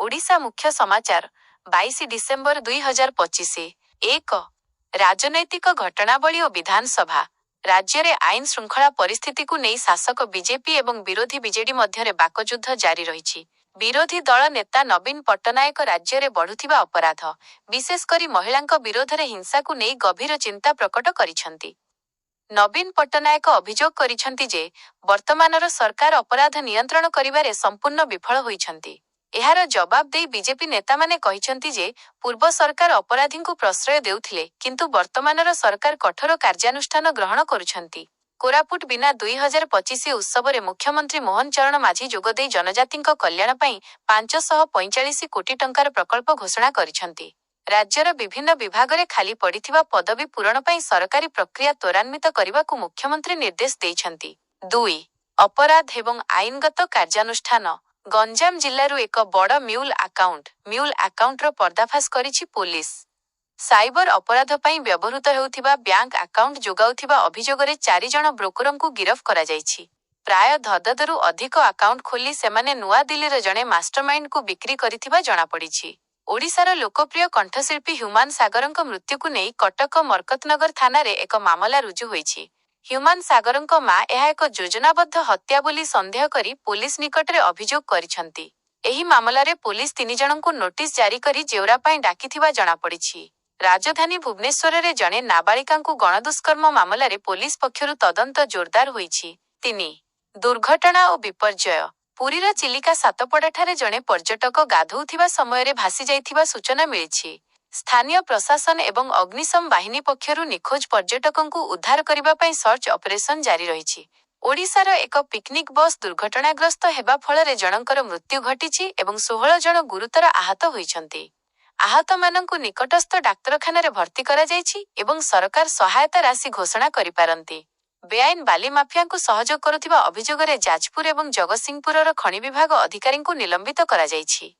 ओडिशा मुख्य समाचार 22 डिसेम्बर 2025। 1 राजनैतिक घटनावली और विधानसभा। राज्य में आईन श्रृंखला परिस्थिति को नहीं शासक बीजेपी एवं विरोधी बीजेडी मध्य बाकयुद्ध जारी रही। विरोधी दल नेता नवीन पट्टनायक राज्य में बढ़ुथिबा अपराध विशेषकर महिलांक विरोध में हिंसा को नहीं गभीर चिंता प्रकट करिसेंती। नवीन पट्टनायक अभियोग करिसेंती जे वर्तमानर सरकार अपराध नियंत्रण करिबारे संपूर्ण विफल होइछंती। एहार जवाब दे बीजेपी नेता माने कहिसेंती जे पूर्व सरकार अपराधी को प्रश्रय देउथिले किंतु वर्तमानर सरकार कठोर कार्यानुष्ठान ग्रहण करुछंती। कोरापुट बिना 2025 उत्सव में मुख्यमंत्री मोहन चरण माझी जोगदे जनजाति कल्याण पाई 545 कोटी टंकार प्रकल्प घोषणा करिछंती। राज्यर विभिन्न विभाग में खाली पड़िथिबा पदवी पूरण पाई सरकारी प्रक्रिया त्वरान्वित करने को मुख्यमंत्री निर्देश देइछंती। 2 अपराध एवं आईनगत कार्यानुष्ठान। गंजाम जिल्लारू एक बड़ म्यूल आकाउंटर पर्दाफाश करिछि पुलिस। साइबर अपराध पाई व्यवहृत हेउथिबा बैंक आकाउंट जोगाउथिबा अभियोगरे 4 जण ब्रोकरंकु गिरफ करा जाइछि। प्राय धददरू अधिक आकाउंट खोली सेमाने नुआ दिल्लीर जणे मास्टरमाइंड को बिक्री करिथिबा जणा पड़िछि। ओडिशार लोकप्रिय कंठशिल्पी ह्यूमान सागरंक मृत्यु को नहीं कटक मरकतनगर थाना रे एक मामला रुजु होइछि। ह्यूमान सागरंक मां एहा एक योजनाबद्ध हत्या बोली संदेह करी पुलिस निकट रे अभियोग करिछंती। एही मामला रे पुलिस 3 जणंकु नोटिस जारी करी जेवरा पाई डाकिथिबा जणा पड़िछि। राजधानी भुवनेश्वर रे जणे नाबालिकांकु गणदुष्कर्म मामला रे पुलिस पक्षरु तदंत जोरदार होइछि। 3 दुर्घटना और विपर्यय। पुरीर चिलिका सातपड़ाठारे जणे पर्यटक गाधौथिबा समय रे भासी जाइथिबा सूचना मिलिछि। स्थानीय प्रशासन एवं अग्निशम बाहिनी पक्षरु निखोज पर्यटकंकु उद्धार करिबा पाई सर्च ऑपरेशन जारी रहिछि। ओडिशार एक पिकनिक बस दुर्घटनाग्रस्त हेबा फଳରେ जणंकर मृत्यु घटिछि एवं 16 जण गुरुतर आहत होइछंती। आहत मानंकु निकटस्थ डाक्तरखाना रे भर्ती करा जाइछि एवं सरकार सहायता राशि घोषणा करि पारंती। बेआईन बाली माफिया को सहयोग करुथिबा अभियोगरे जाजपुर एवं जगतसिंहपुरर खनि विभाग अधिकारी को निलंबित करा जाइछि।